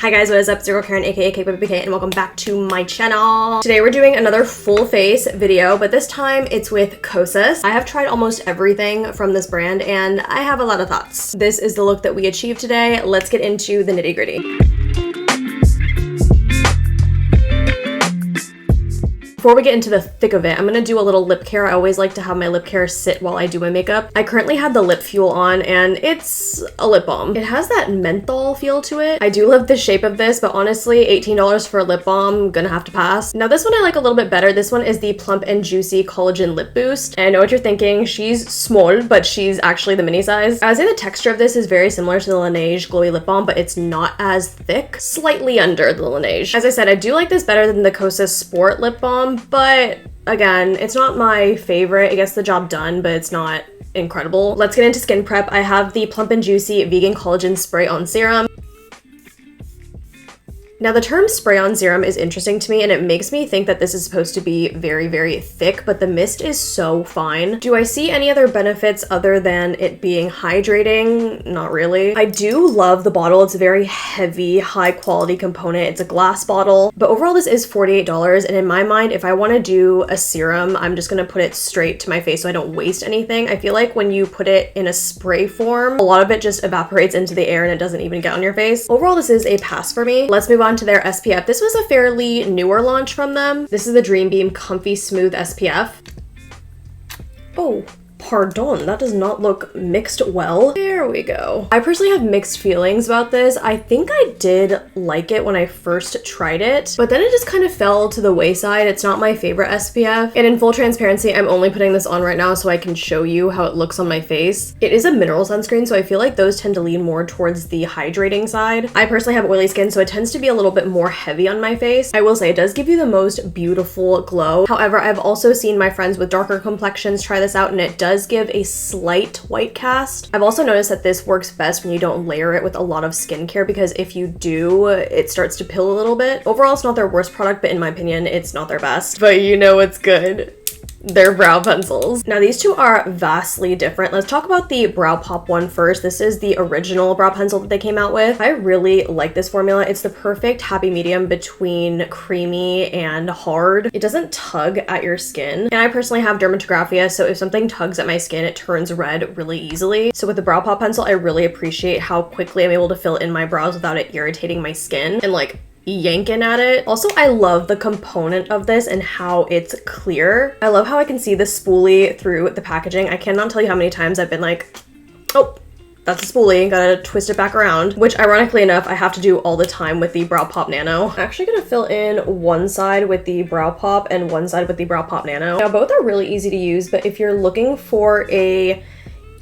Hi guys, what is up? Zero Karen, aka cakedbybabyk, and welcome back to my channel. Today we're doing another full face video, but this time it's with Kosas. I have tried almost everything from this brand and I have a lot of thoughts. This is the look that we achieved today. Let's get into the nitty-gritty. Before we get into the thick of it, I'm gonna do a little lip care. I always like to have my lip care sit while I do my makeup. I currently have the Lip Fuel on and it's a lip balm. It has that menthol feel to it. I do love the shape of this, but honestly, $18 for a lip balm, gonna have to pass. Now this one I like a little bit better. This one is the Plump and Juicy Collagen Lip Boost. And I know what you're thinking, she's small, but she's actually the mini size. I would say the texture of this is very similar to the Laneige Glowy Lip Balm, but it's not as thick, slightly under the Laneige. As I said, I do like this better than the Kosas Sport Lip Balm, but again, it's not my favorite. It gets the job done, but it's not incredible. Let's get into skin prep. I have the Plump and Juicy Vegan Collagen Spray On Serum. Now the term spray on serum is interesting to me and it makes me think that this is supposed to be very, very thick, but the mist is so fine. Do I see any other benefits other than it being hydrating? Not really. I do love the bottle. It's a very heavy, high quality component. It's a glass bottle, but overall this is $48. And in my mind, if I want to do a serum, I'm just going to put it straight to my face so I don't waste anything. I feel like when you put it in a spray form, a lot of it just evaporates into the air and it doesn't even get on your face. Overall, this is a pass for me. Let's move on to their SPF. This was a fairly newer launch from them. This is the Dream Beam Comfy Smooth SPF. Oh, pardon, that does not look mixed well. There we go. I personally have mixed feelings about this. I think I did like it when I first tried it, but then it just kind of fell to the wayside. It's not my favorite SPF. And in full transparency, I'm only putting this on right now so I can show you how it looks on my face. It is a mineral sunscreen, so I feel like those tend to lean more towards the hydrating side. I personally have oily skin, so it tends to be a little bit more heavy on my face. I will say it does give you the most beautiful glow. However, I've also seen my friends with darker complexions try this out and it does give a slight white cast. I've also noticed that this works best when you don't layer it with a lot of skincare, because if you do, it starts to pill a little bit. Overall, it's not their worst product, but in my opinion, it's not their best. But you know it's good. Their brow pencils. Now these two are vastly different. Let's talk about the Brow Pop one first. This is the original brow pencil that they came out with. I really like this formula. It's the perfect happy medium between creamy and hard. It doesn't tug at your skin. And I personally have dermatographia, so if something tugs at my skin, it turns red really easily. So with the Brow Pop pencil, I really appreciate how quickly I'm able to fill in my brows without it irritating my skin and like yanking at it. Also, I love the component of this and how it's clear. I love how I can see the spoolie through the packaging. I cannot tell you how many times I've been like, oh, that's a spoolie, gotta twist it back around, which ironically enough, I have to do all the time with the Brow Pop Nano. I'm actually gonna fill in one side with the Brow Pop and one side with the Brow Pop Nano. Now, both are really easy to use, but if you're looking for a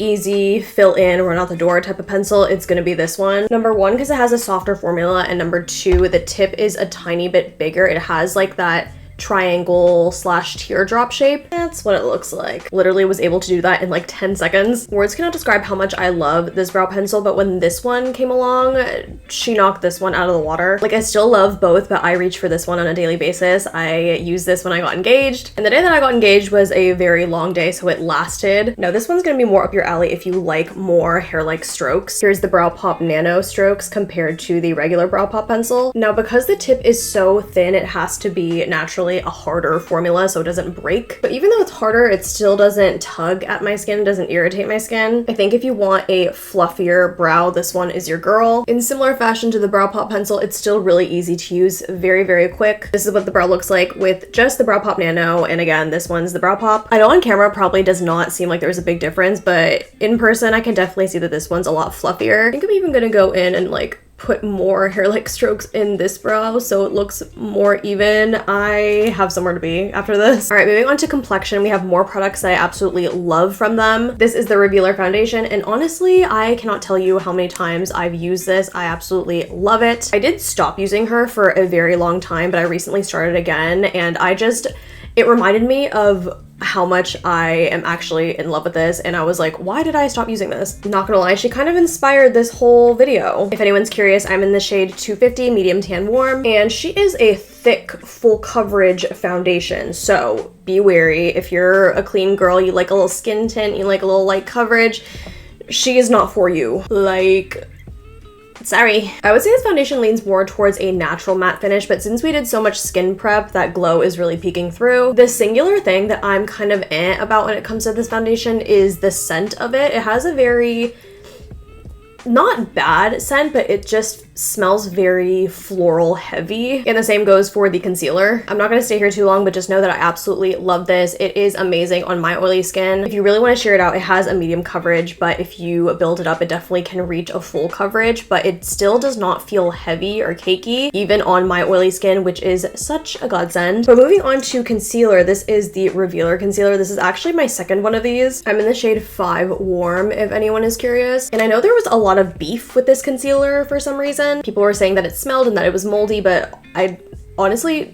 easy fill in, run out the door type of pencil, it's gonna be this one. Number one, because it has a softer formula, and number two, the tip is a tiny bit bigger. It has like that triangle slash teardrop shape. That's what it looks like. Literally was able to do that in like 10 seconds. Words cannot describe how much I love this brow pencil, but when this one came along, she knocked this one out of the water. Like, I still love both, but I reach for this one on a daily basis. I used this when I got engaged, and the day that I got engaged was a very long day, so it lasted. Now this one's gonna be more up your alley if you like more hair-like strokes. Here's the Brow Pop Nano strokes compared to the regular Brow Pop pencil. Now, because the tip is so thin, it has to be naturally a harder formula so it doesn't break. But even though it's harder, it still doesn't tug at my skin, doesn't irritate my skin. I think if you want a fluffier brow, this one is your girl. In similar fashion to the Brow Pop pencil, it's still really easy to use, very, very quick. This is what the brow looks like with just the Brow Pop Nano, and again, this one's the Brow Pop. I know on camera probably does not seem like there's a big difference, but in person I can definitely see that this one's a lot fluffier. I think I'm even gonna go in and like put more hair-like strokes in this brow so it looks more even. I have somewhere to be after this. All right, moving on to complexion, we have more products that I absolutely love from them. This is the Revealer Foundation, and honestly, I cannot tell you how many times I've used this. I absolutely love it. I did stop using her for a very long time, but I recently started again, and it reminded me of how much I am actually in love with this, and I was like, why did I stop using this? Not gonna lie, she kind of inspired this whole video. If anyone's curious, I'm in the shade 250 medium tan warm, and she is a thick full coverage foundation, so be wary. If you're a clean girl, you like a little skin tint, you like a little light coverage, she is not for you. Like, Sorry. I would say this foundation leans more towards a natural matte finish, but since we did so much skin prep, that glow is really peeking through. The singular thing that I'm kind of about when it comes to this foundation is the scent of it. It has a very not bad scent, but it just smells very floral heavy. And the same goes for the concealer. I'm not gonna stay here too long, but just know that I absolutely love this. It is amazing on my oily skin. If you really want to sheer it out, it has a medium coverage, but if you build it up, it definitely can reach a full coverage, but it still does not feel heavy or cakey, even on my oily skin, which is such a godsend. But moving on to concealer, this is the Revealer concealer. This is actually my second one of these. I'm in the shade 5 Warm, if anyone is curious. And I know there was a lot of beef with this concealer for some reason. People were saying that it smelled and that it was moldy, but I honestly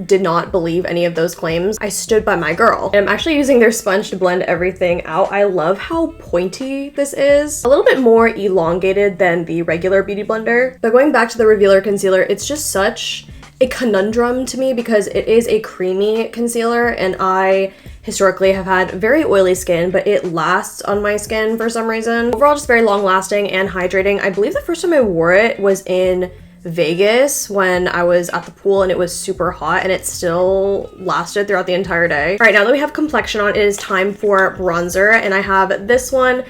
did not believe any of those claims. I stood by my girl. And I'm actually using their sponge to blend everything out. I love how pointy this is. A little bit more elongated than the regular Beauty Blender. But going back to the Revealer concealer, it's just such a conundrum to me because it is a creamy concealer and I historically have had very oily skin, but it lasts on my skin for some reason. Overall, just very long lasting and hydrating. I believe the first time I wore it was in Vegas when I was at the pool and it was super hot and it still lasted throughout the entire day. All right, now that we have complexion on, it is time for bronzer, and I have this one.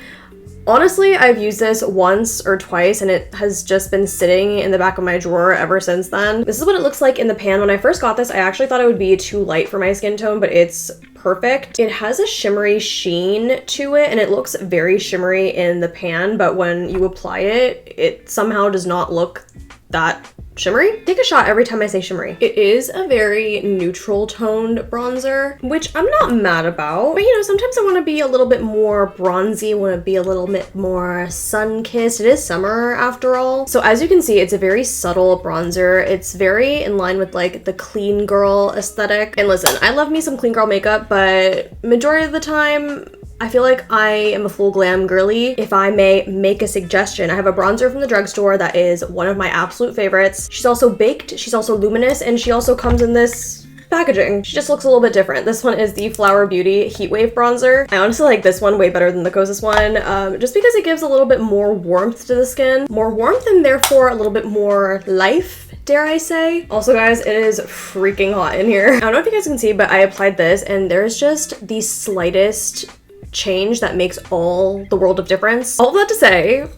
Honestly, I've used this once or twice and it has just been sitting in the back of my drawer ever since then. This is what it looks like in the pan. When I first got this, I actually thought it would be too light for my skin tone, but it's perfect. It has a shimmery sheen to it and it looks very shimmery in the pan, but when you apply it, it somehow does not look that shimmery. Take a shot every time I say shimmery. It is a very neutral toned bronzer, which I'm not mad about, but you know, sometimes I want to be a little bit more bronzy, want to be a little bit more sun-kissed. It is summer after all. So as you can see, it's a very subtle bronzer. It's very in line with like the clean girl aesthetic. And listen, I love me some clean girl makeup, but majority of the time, I feel like I am a full glam girly. If I may make a suggestion, I have a bronzer from the drugstore that is one of my absolute favorites. She's also baked, she's also luminous, and she also comes in this packaging. She just looks a little bit different. This one is the Flower Beauty Heatwave Bronzer. I honestly like this one way better than the kosas one, just because it gives a little bit more warmth to the skin. More warmth and therefore a little bit more life, dare I say. Also guys, it is freaking hot in here. I don't know if you guys can see, but I applied this and there's just the slightest change that makes all the world of difference. All of that to say,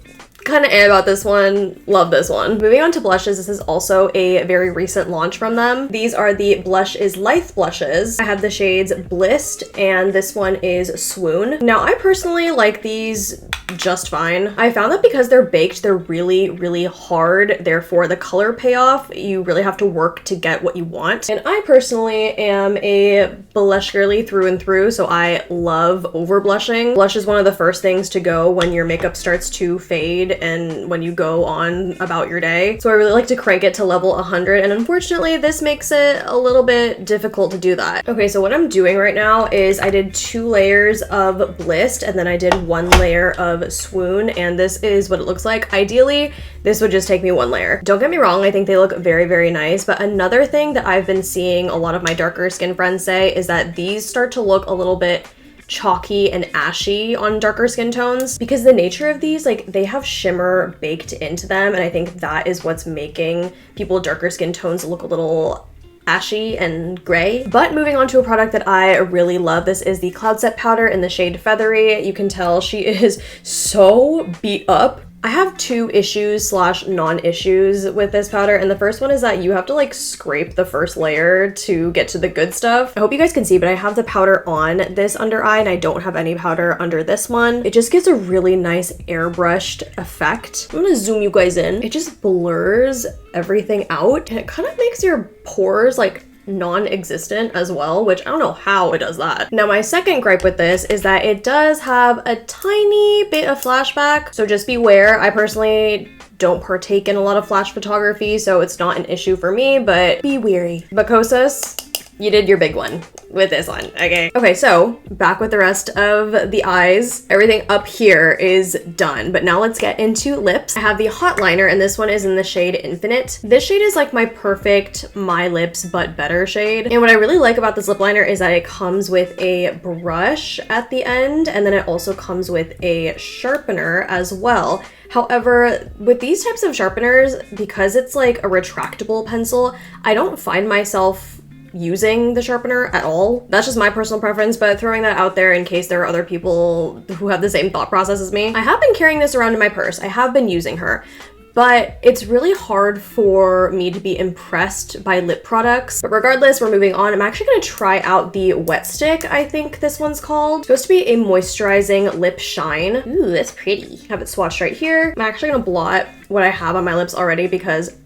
kind of about this one, love this one. Moving on to blushes, this is also a very recent launch from them. These are the Blush is Life blushes. I have the shades Blissed and this one is Swoon. Now I personally like these just fine. I found that because they're baked, they're really, really hard. Therefore, the color payoff, you really have to work to get what you want. And I personally am a blush girly through and through, so I love over blushing. Blush is one of the first things to go when your makeup starts to fade and when you go on about your day. So I really like to crank it to level 100, and unfortunately, this makes it a little bit difficult to do that. Okay, so what I'm doing right now is I did 2 layers of Blissed, and then I did 1 layer of Swoon, and this is what it looks like. Ideally, this would just take me 1 layer. Don't get me wrong, I think they look very, very nice, but another thing that I've been seeing a lot of my darker skin friends say is that these start to look a little bit chalky and ashy on darker skin tones because the nature of these, like, they have shimmer baked into them, and I think that is what's making people with darker skin tones look a little ashy and gray. But moving on to a product that I really love, this is the Cloud Set powder in the shade Feathery. You can tell she is so beat up. I have 2 issues / non-issues with this powder, and the first one is that you have to like scrape the first layer to get to the good stuff. I hope you guys can see, but I have the powder on this under eye and I don't have any powder under this one. It just gives a really nice airbrushed effect. I'm gonna zoom you guys in. It just blurs everything out and it kind of makes your pores like non-existent as well, which I don't know how it does that. Now my second gripe with this is that it does have a tiny bit of flashback, so just beware. I personally don't partake in a lot of flash photography, so it's not an issue for me, but be wary. But kosas, you did your big one. with this one, okay? Okay, so back with the rest of the eyes. Everything up here is done, but now let's get into lips. I have the hot liner, and this one is in the shade Infinite. This shade is like my perfect My Lips but better shade. And what I really like about this lip liner is that it comes with a brush at the end, and then it also comes with a sharpener as well. However, with these types of sharpeners, because it's like a retractable pencil, I don't find myself using the sharpener at all. That's just my personal preference, but throwing that out there in case there are other people who have the same thought process as me. I have been carrying this around in my purse. I have been using her, but it's really hard for me to be impressed by lip products. But regardless, we're moving on. I'm actually gonna try out the Wet Stick, I think this one's called. It's supposed to be a moisturizing lip shine. Ooh, that's pretty. Have it swatched right here. I'm actually gonna blot what I have on my lips already because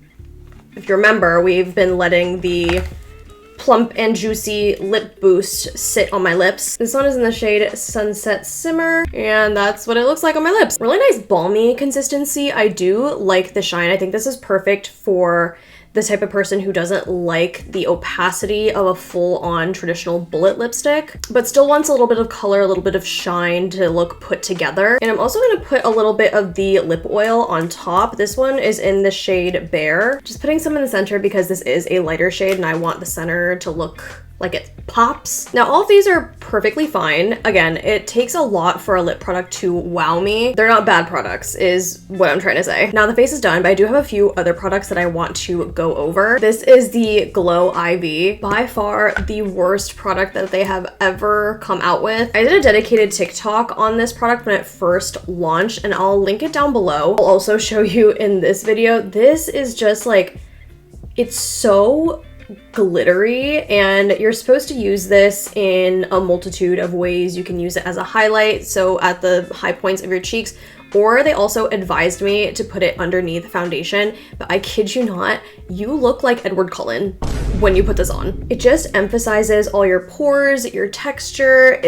if you remember, we've been letting the plump and juicy lip boost sit on my lips. This one is in the shade Sunset Simmer, and that's what it looks like on my lips. Really nice balmy consistency. I do like the shine. I think this is perfect for the type of person who doesn't like the opacity of a full-on traditional bullet lipstick, but still wants a little bit of color, a little bit of shine to look put together. And I'm also gonna put a little bit of the lip oil on top. This one is in the shade Bare. Just putting some in the center because this is a lighter shade and I want the center to look like it pops. Now, all of these are perfectly fine. Again, it takes a lot for a lip product to wow me. They're not bad products, is what I'm trying to say. Now, the face is done, but I do have a few other products that I want to go over. This is the Glow IV. By far the worst product that they have ever come out with. I did a dedicated TikTok on this product when it first launched, and I'll link it down below. I'll also show you in this video. This is just like, it's so glittery, and you're supposed to use this in a multitude of ways. You can use it as a highlight, so at the high points of your cheeks, or they also advised me to put it underneath foundation, but I kid you not, you look like Edward Cullen when you put this on. It just emphasizes all your pores, your texture.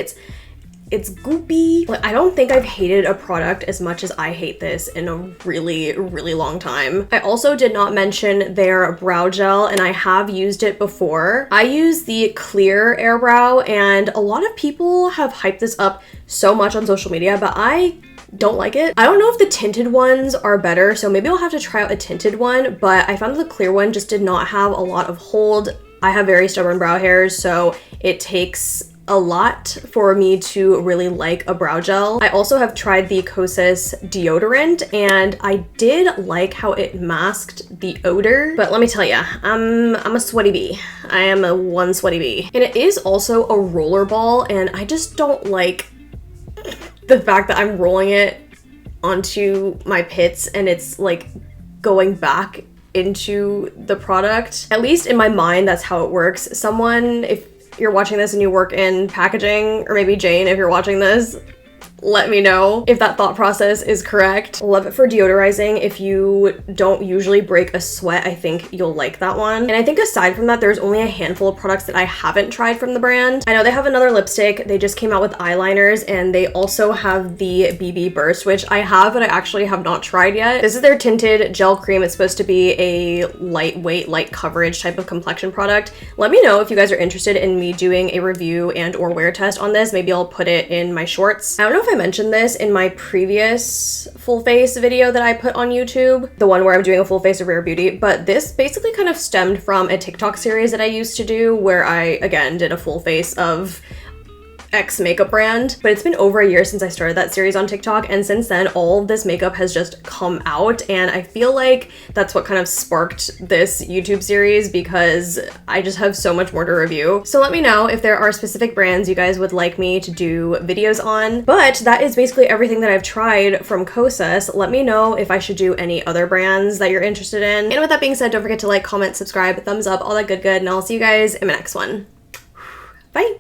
It's goopy. Like, I don't think I've hated a product as much as I hate this in a really, really long time. I also did not mention their brow gel, and I have used it before. I use the Clear Air Brow, and a lot of people have hyped this up so much on social media, but I don't like it. I don't know if the tinted ones are better, so maybe I'll have to try out a tinted one, but I found that the clear one just did not have a lot of hold. I have very stubborn brow hairs, so it takes a lot for me to really like a brow gel. I also have tried the Kosas deodorant, and I did like how it masked the odor, but let me tell you, I'm a sweaty bee. I am one sweaty bee. And it is also a roller ball, and I just don't like the fact that I'm rolling it onto my pits and it's like going back into the product. At least in my mind, that's how it works. Someone, if you're watching this and you work in packaging, or maybe Jane, if you're watching this, let me know if that thought process is correct. Love it for deodorizing. If you don't usually break a sweat, I think you'll like that one. And I think aside from that, there's only a handful of products that I haven't tried from the brand. I know they have another lipstick. They just came out with eyeliners, and they also have the BB Burst, which I have, but I actually have not tried yet. This is their tinted gel cream. It's supposed to be a lightweight, light coverage type of complexion product. Let me know if you guys are interested in me doing a review and or wear test on this. Maybe I'll put it in my shorts. I don't know if I mentioned this in my previous full face video that I put on YouTube, the one where I'm doing a full face of Rare Beauty, but this basically kind of stemmed from a TikTok series that I used to do where I, again, did a full face of X makeup brand, but it's been over a year since I started that series on TikTok, and since then all of this makeup has just come out, and I feel like that's what kind of sparked this YouTube series because I just have so much more to review. So let me know if there are specific brands you guys would like me to do videos on, but that is basically everything that I've tried from Kosas. Let me know if I should do any other brands that you're interested in. And with that being said, don't forget to like, comment, subscribe, thumbs up, all that good, and I'll see you guys in my next one. Bye!